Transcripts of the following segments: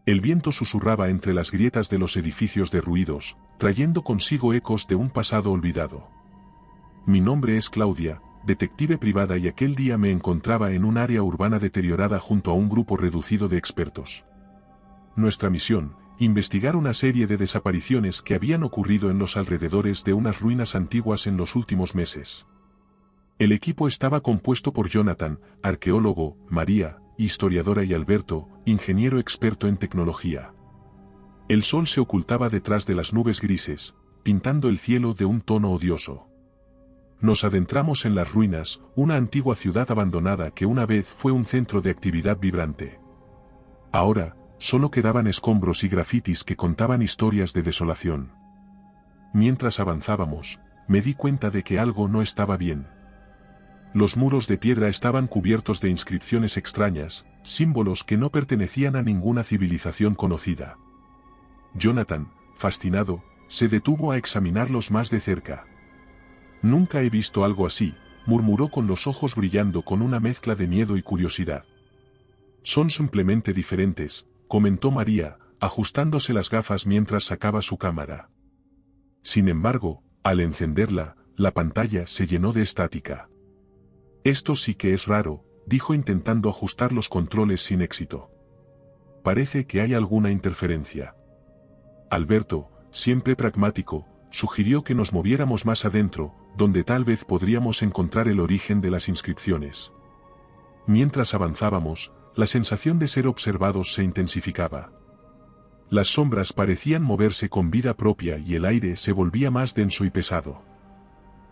El viento susurraba entre las grietas de los edificios derruidos, trayendo consigo ecos de un pasado olvidado. Mi nombre es Claudia, detective privada, y aquel día me encontraba en un área urbana deteriorada junto a un grupo reducido de expertos. Nuestra misión, investigar una serie de desapariciones que habían ocurrido en los alrededores de unas ruinas antiguas en los últimos meses. El equipo estaba compuesto por Jonathan, arqueólogo, María, historiadora, y Alberto, ingeniero experto en tecnología. El sol se ocultaba detrás de las nubes grises, pintando el cielo de un tono odioso. Nos adentramos en las ruinas, una antigua ciudad abandonada que una vez fue un centro de actividad vibrante. Ahora, solo quedaban escombros y grafitis que contaban historias de desolación. Mientras avanzábamos, me di cuenta de que algo no estaba bien. Los muros de piedra estaban cubiertos de inscripciones extrañas, símbolos que no pertenecían a ninguna civilización conocida. Jonathan, fascinado, se detuvo a examinarlos más de cerca. «Nunca he visto algo así», murmuró con los ojos brillando con una mezcla de miedo y curiosidad. «Son simplemente diferentes», comentó María, ajustándose las gafas mientras sacaba su cámara. Sin embargo, al encenderla, la pantalla se llenó de estática. «Esto sí que es raro», dijo intentando ajustar los controles sin éxito. «Parece que hay alguna interferencia». Alberto, siempre pragmático, sugirió que nos moviéramos más adentro, donde tal vez podríamos encontrar el origen de las inscripciones. Mientras avanzábamos, la sensación de ser observados se intensificaba. Las sombras parecían moverse con vida propia y el aire se volvía más denso y pesado.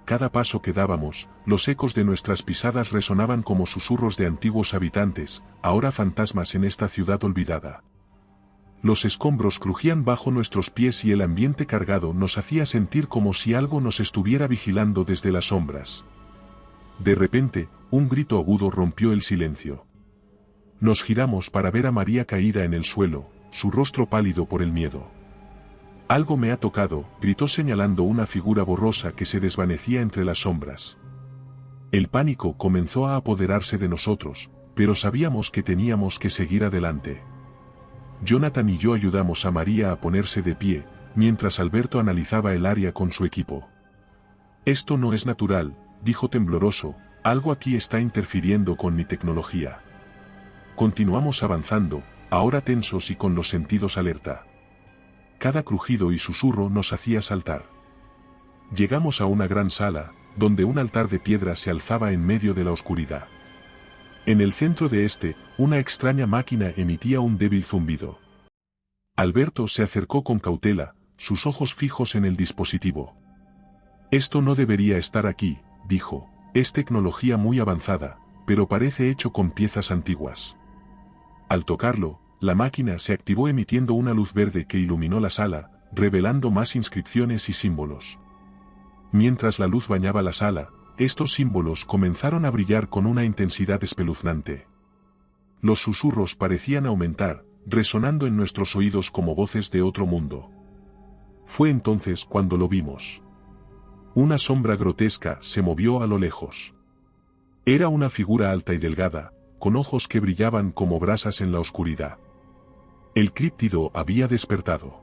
Cada paso que dábamos, los ecos de nuestras pisadas resonaban como susurros de antiguos habitantes, ahora fantasmas en esta ciudad olvidada. Los escombros crujían bajo nuestros pies y el ambiente cargado nos hacía sentir como si algo nos estuviera vigilando desde las sombras. De repente, un grito agudo rompió el silencio. Nos giramos para ver a María caída en el suelo, su rostro pálido por el miedo. «Algo me ha tocado», gritó señalando una figura borrosa que se desvanecía entre las sombras. El pánico comenzó a apoderarse de nosotros, pero sabíamos que teníamos que seguir adelante. Jonathan y yo ayudamos a María a ponerse de pie, mientras Alberto analizaba el área con su equipo. «Esto no es natural», dijo tembloroso, «algo aquí está interfiriendo con mi tecnología». Continuamos avanzando, ahora tensos y con los sentidos alerta. Cada crujido y susurro nos hacía saltar. Llegamos a una gran sala, donde un altar de piedra se alzaba en medio de la oscuridad. En el centro de este, una extraña máquina emitía un débil zumbido. Alberto se acercó con cautela, sus ojos fijos en el dispositivo. «Esto no debería estar aquí», dijo, «es tecnología muy avanzada, pero parece hecho con piezas antiguas». Al tocarlo, la máquina se activó emitiendo una luz verde que iluminó la sala, revelando más inscripciones y símbolos. Mientras la luz bañaba la sala, estos símbolos comenzaron a brillar con una intensidad espeluznante. Los susurros parecían aumentar, resonando en nuestros oídos como voces de otro mundo. Fue entonces cuando lo vimos. Una sombra grotesca se movió a lo lejos. Era una figura alta y delgada, con ojos que brillaban como brasas en la oscuridad. El críptido había despertado.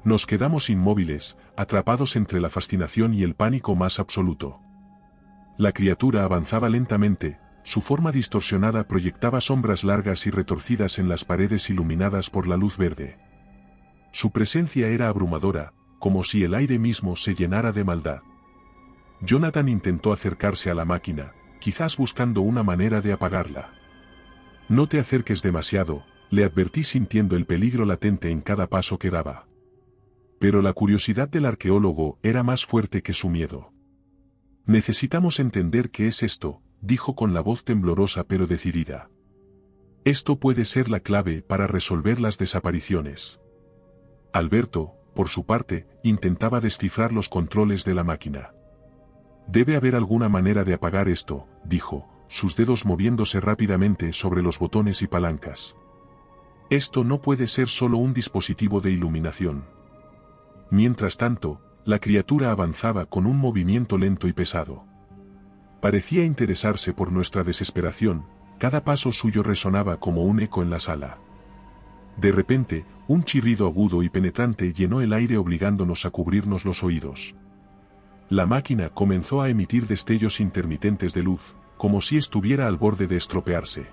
Nos quedamos inmóviles, atrapados entre la fascinación y el pánico más absoluto. La criatura avanzaba lentamente, su forma distorsionada proyectaba sombras largas y retorcidas en las paredes iluminadas por la luz verde. Su presencia era abrumadora, como si el aire mismo se llenara de maldad. Jonathan intentó acercarse a la máquina, quizás buscando una manera de apagarla. «No te acerques demasiado», le advertí sintiendo el peligro latente en cada paso que daba. Pero la curiosidad del arqueólogo era más fuerte que su miedo. «Necesitamos entender qué es esto», dijo con la voz temblorosa pero decidida. «Esto puede ser la clave para resolver las desapariciones». Alberto, por su parte, intentaba descifrar los controles de la máquina. «Debe haber alguna manera de apagar esto», dijo, sus dedos moviéndose rápidamente sobre los botones y palancas. «Esto no puede ser solo un dispositivo de iluminación». Mientras tanto, la criatura avanzaba con un movimiento lento y pesado. Parecía interesarse por nuestra desesperación, cada paso suyo resonaba como un eco en la sala. De repente, un chirrido agudo y penetrante llenó el aire obligándonos a cubrirnos los oídos. La máquina comenzó a emitir destellos intermitentes de luz, como si estuviera al borde de estropearse.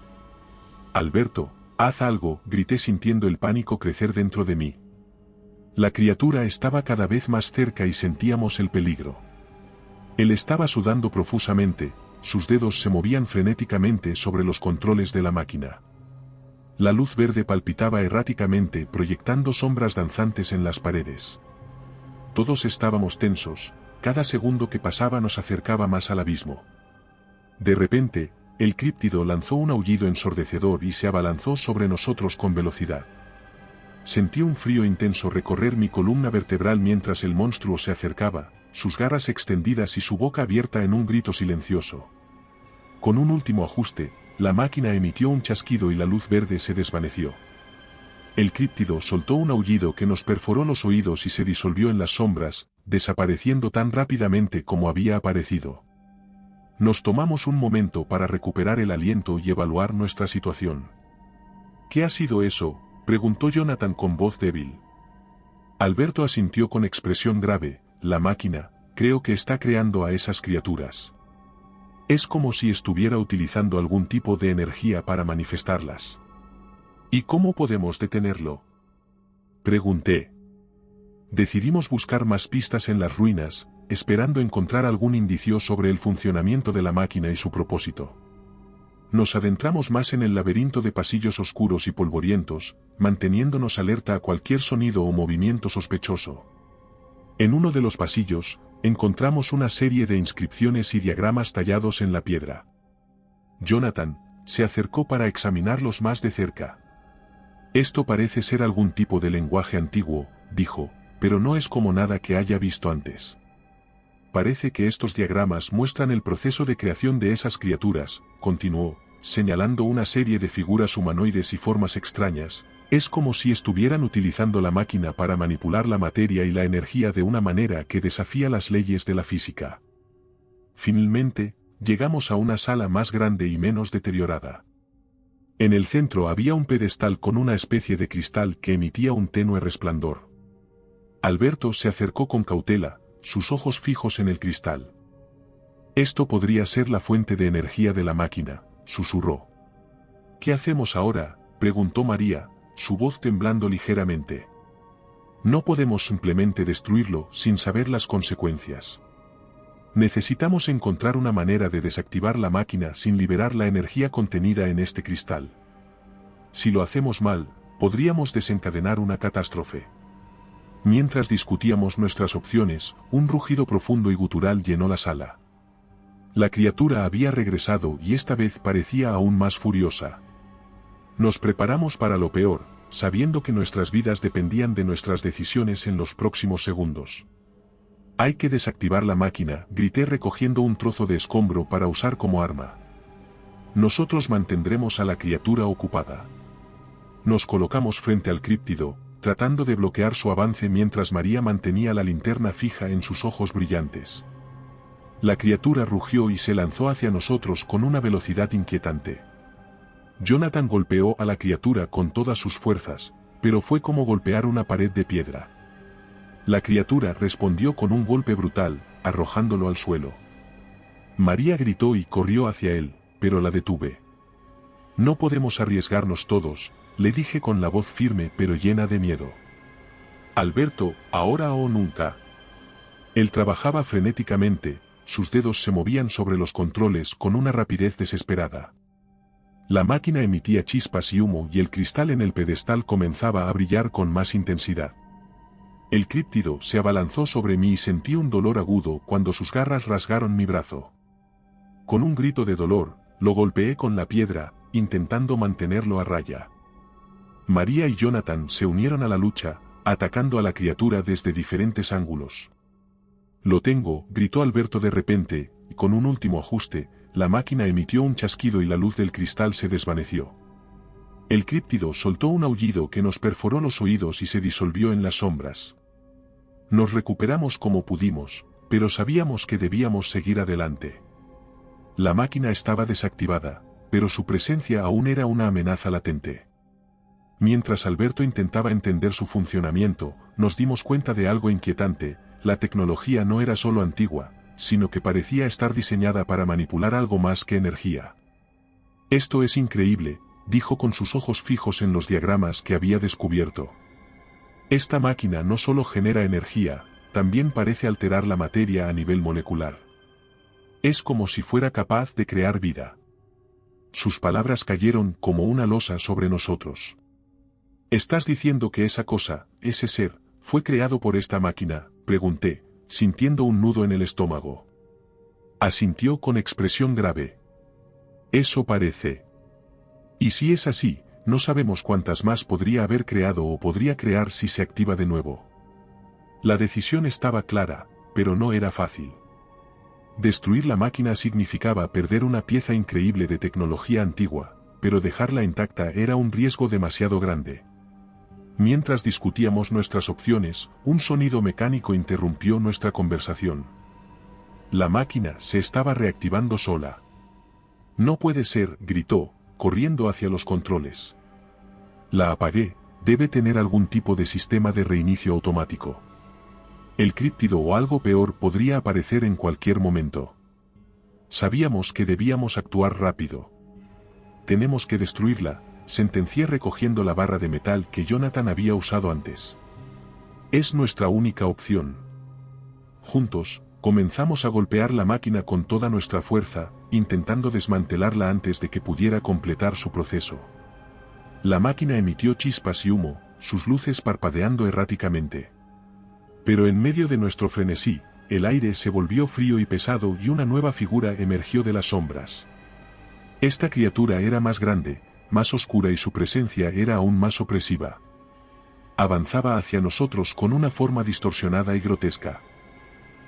«Alberto, haz algo», grité sintiendo el pánico crecer dentro de mí. La criatura estaba cada vez más cerca y sentíamos el peligro. Él estaba sudando profusamente, sus dedos se movían frenéticamente sobre los controles de la máquina. La luz verde palpitaba erráticamente proyectando sombras danzantes en las paredes. Todos estábamos tensos, cada segundo que pasaba nos acercaba más al abismo. De repente, el críptido lanzó un aullido ensordecedor y se abalanzó sobre nosotros con velocidad. Sentí un frío intenso recorrer mi columna vertebral mientras el monstruo se acercaba, sus garras extendidas y su boca abierta en un grito silencioso. Con un último ajuste, la máquina emitió un chasquido y la luz verde se desvaneció. El críptido soltó un aullido que nos perforó los oídos y se disolvió en las sombras, desapareciendo tan rápidamente como había aparecido. Nos tomamos un momento para recuperar el aliento y evaluar nuestra situación. «¿Qué ha sido eso?», preguntó Jonathan con voz débil. Alberto asintió con expresión grave. «La máquina, creo que está creando a esas criaturas. Es como si estuviera utilizando algún tipo de energía para manifestarlas». «¿Y cómo podemos detenerlo?», pregunté. Decidimos buscar más pistas en las ruinas, esperando encontrar algún indicio sobre el funcionamiento de la máquina y su propósito. Nos adentramos más en el laberinto de pasillos oscuros y polvorientos, manteniéndonos alerta a cualquier sonido o movimiento sospechoso. En uno de los pasillos, encontramos una serie de inscripciones y diagramas tallados en la piedra. Jonathan se acercó para examinarlos más de cerca. «Esto parece ser algún tipo de lenguaje antiguo», dijo, «pero no es como nada que haya visto antes. Parece que estos diagramas muestran el proceso de creación de esas criaturas», continuó, señalando una serie de figuras humanoides y formas extrañas. «Es como si estuvieran utilizando la máquina para manipular la materia y la energía de una manera que desafía las leyes de la física». Finalmente, llegamos a una sala más grande y menos deteriorada. En el centro había un pedestal con una especie de cristal que emitía un tenue resplandor. Alberto se acercó con cautela, sus ojos fijos en el cristal. «Esto podría ser la fuente de energía de la máquina», susurró. «¿Qué hacemos ahora?», preguntó María, su voz temblando ligeramente. «No podemos simplemente destruirlo sin saber las consecuencias. Necesitamos encontrar una manera de desactivar la máquina sin liberar la energía contenida en este cristal. Si lo hacemos mal, podríamos desencadenar una catástrofe». Mientras discutíamos nuestras opciones, un rugido profundo y gutural llenó la sala. La criatura había regresado y esta vez parecía aún más furiosa. Nos preparamos para lo peor, sabiendo que nuestras vidas dependían de nuestras decisiones en los próximos segundos. «Hay que desactivar la máquina», grité recogiendo un trozo de escombro para usar como arma. «Nosotros mantendremos a la criatura ocupada». Nos colocamos frente al críptido, tratando de bloquear su avance mientras María mantenía la linterna fija en sus ojos brillantes. La criatura rugió y se lanzó hacia nosotros con una velocidad inquietante. Jonathan golpeó a la criatura con todas sus fuerzas, pero fue como golpear una pared de piedra. La criatura respondió con un golpe brutal, arrojándolo al suelo. María gritó y corrió hacia él, pero la detuve. «No podemos arriesgarnos todos», le dije con la voz firme pero llena de miedo. «Alberto, ahora o nunca». Él trabajaba frenéticamente, sus dedos se movían sobre los controles con una rapidez desesperada. La máquina emitía chispas y humo y el cristal en el pedestal comenzaba a brillar con más intensidad. El críptido se abalanzó sobre mí y sentí un dolor agudo cuando sus garras rasgaron mi brazo. Con un grito de dolor, lo golpeé con la piedra, intentando mantenerlo a raya. María y Jonathan se unieron a la lucha, atacando a la criatura desde diferentes ángulos. «Lo tengo», gritó Alberto de repente, y con un último ajuste, la máquina emitió un chasquido y la luz del cristal se desvaneció. El críptido soltó un aullido que nos perforó los oídos y se disolvió en las sombras. Nos recuperamos como pudimos, pero sabíamos que debíamos seguir adelante. La máquina estaba desactivada, pero su presencia aún era una amenaza latente. Mientras Alberto intentaba entender su funcionamiento, nos dimos cuenta de algo inquietante: la tecnología no era solo antigua, sino que parecía estar diseñada para manipular algo más que energía. «Esto es increíble», dijo con sus ojos fijos en los diagramas que había descubierto. «Esta máquina no solo genera energía, también parece alterar la materia a nivel molecular. Es como si fuera capaz de crear vida». Sus palabras cayeron como una losa sobre nosotros. «¿Estás diciendo que esa cosa, ese ser, fue creado por esta máquina?», pregunté, sintiendo un nudo en el estómago. Asintió con expresión grave. «Eso parece. Y si es así, no sabemos cuántas más podría haber creado o podría crear si se activa de nuevo». La decisión estaba clara, pero no era fácil. Destruir la máquina significaba perder una pieza increíble de tecnología antigua, pero dejarla intacta era un riesgo demasiado grande. Mientras discutíamos nuestras opciones, un sonido mecánico interrumpió nuestra conversación. La máquina se estaba reactivando sola. «No puede ser», gritó, corriendo hacia los controles. «La apagué, debe tener algún tipo de sistema de reinicio automático. El críptido o algo peor podría aparecer en cualquier momento». Sabíamos que debíamos actuar rápido. «Tenemos que destruirla», sentencié recogiendo la barra de metal que Jonathan había usado antes. «Es nuestra única opción». Juntos, comenzamos a golpear la máquina con toda nuestra fuerza, intentando desmantelarla antes de que pudiera completar su proceso. La máquina emitió chispas y humo, sus luces parpadeando erráticamente. Pero en medio de nuestro frenesí, el aire se volvió frío y pesado y una nueva figura emergió de las sombras. Esta criatura era más grande, más oscura y su presencia era aún más opresiva. Avanzaba hacia nosotros con una forma distorsionada y grotesca.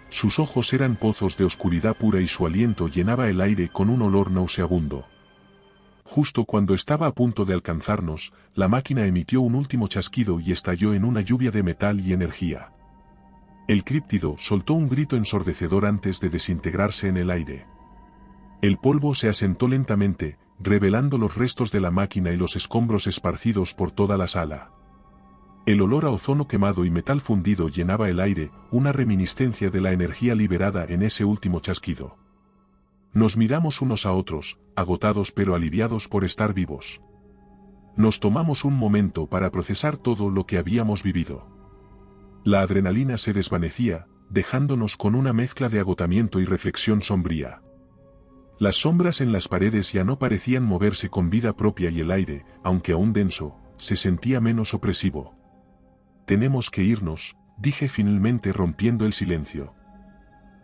Sus ojos eran pozos de oscuridad pura y su aliento llenaba el aire con un olor nauseabundo. Justo cuando estaba a punto de alcanzarnos, la máquina emitió un último chasquido y estalló en una lluvia de metal y energía. El críptido soltó un grito ensordecedor antes de desintegrarse en el aire. El polvo se asentó lentamente, revelando los restos de la máquina y los escombros esparcidos por toda la sala. El olor a ozono quemado y metal fundido llenaba el aire, una reminiscencia de la energía liberada en ese último chasquido. Nos miramos unos a otros, agotados pero aliviados por estar vivos. Nos tomamos un momento para procesar todo lo que habíamos vivido. La adrenalina se desvanecía, dejándonos con una mezcla de agotamiento y reflexión sombría. Las sombras en las paredes ya no parecían moverse con vida propia y el aire, aunque aún denso, se sentía menos opresivo. «Tenemos que irnos», dije finalmente rompiendo el silencio.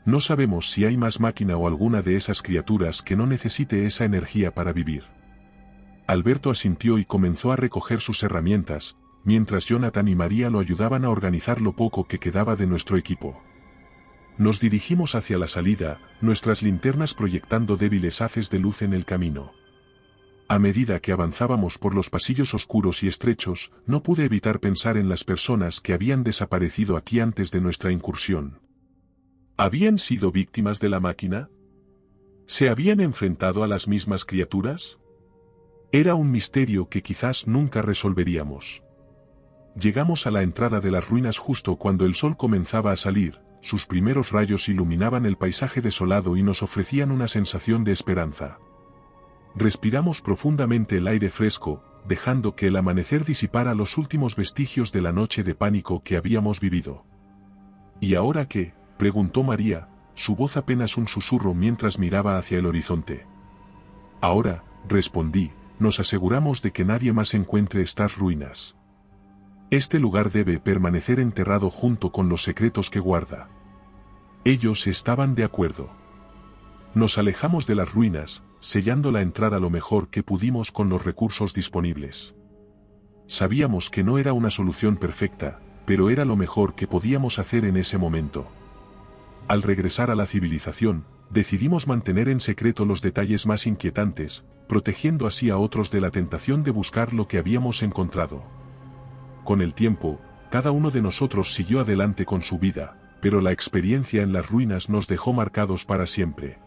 «No sabemos si hay más máquina o alguna de esas criaturas que no necesite esa energía para vivir». Alberto asintió y comenzó a recoger sus herramientas, mientras Jonathan y María lo ayudaban a organizar lo poco que quedaba de nuestro equipo. Nos dirigimos hacia la salida, nuestras linternas proyectando débiles haces de luz en el camino. A medida que avanzábamos por los pasillos oscuros y estrechos, no pude evitar pensar en las personas que habían desaparecido aquí antes de nuestra incursión. ¿Habían sido víctimas de la máquina? ¿Se habían enfrentado a las mismas criaturas? Era un misterio que quizás nunca resolveríamos. Llegamos a la entrada de las ruinas justo cuando el sol comenzaba a salir. Sus primeros rayos iluminaban el paisaje desolado y nos ofrecían una sensación de esperanza. Respiramos profundamente el aire fresco, dejando que el amanecer disipara los últimos vestigios de la noche de pánico que habíamos vivido. ¿Y ahora qué?, preguntó María, su voz apenas un susurro mientras miraba hacia el horizonte. «Ahora», respondí, «nos aseguramos de que nadie más encuentre estas ruinas. Este lugar debe permanecer enterrado junto con los secretos que guarda». Ellos estaban de acuerdo. Nos alejamos de las ruinas, sellando la entrada lo mejor que pudimos con los recursos disponibles. Sabíamos que no era una solución perfecta, pero era lo mejor que podíamos hacer en ese momento. Al regresar a la civilización, decidimos mantener en secreto los detalles más inquietantes, protegiendo así a otros de la tentación de buscar lo que habíamos encontrado. Con el tiempo, cada uno de nosotros siguió adelante con su vida, pero la experiencia en las ruinas nos dejó marcados para siempre.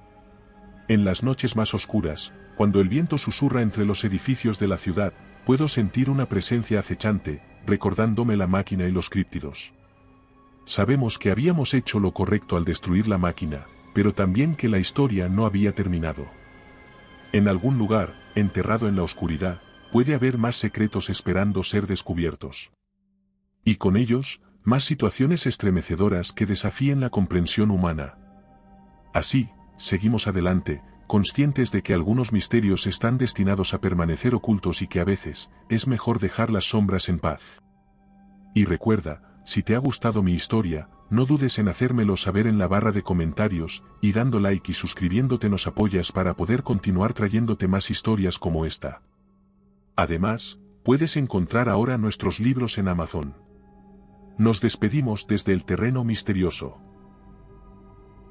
En las noches más oscuras, cuando el viento susurra entre los edificios de la ciudad, Puedo sentir una presencia acechante, recordándome la máquina y los críptidos. Sabemos que habíamos hecho lo correcto al destruir la máquina, pero también que la historia no había terminado. En algún lugar, enterrado en la oscuridad, puede haber más secretos esperando ser descubiertos. Y con ellos, más situaciones estremecedoras que desafíen la comprensión humana. Así, seguimos adelante, conscientes de que algunos misterios están destinados a permanecer ocultos y que a veces, es mejor dejar las sombras en paz. Y recuerda, si te ha gustado mi historia, no dudes en hacérmelo saber en la barra de comentarios, y dando like y suscribiéndote nos apoyas para poder continuar trayéndote más historias como esta. Además, puedes encontrar ahora nuestros libros en Amazon. Nos despedimos desde el terreno misterioso.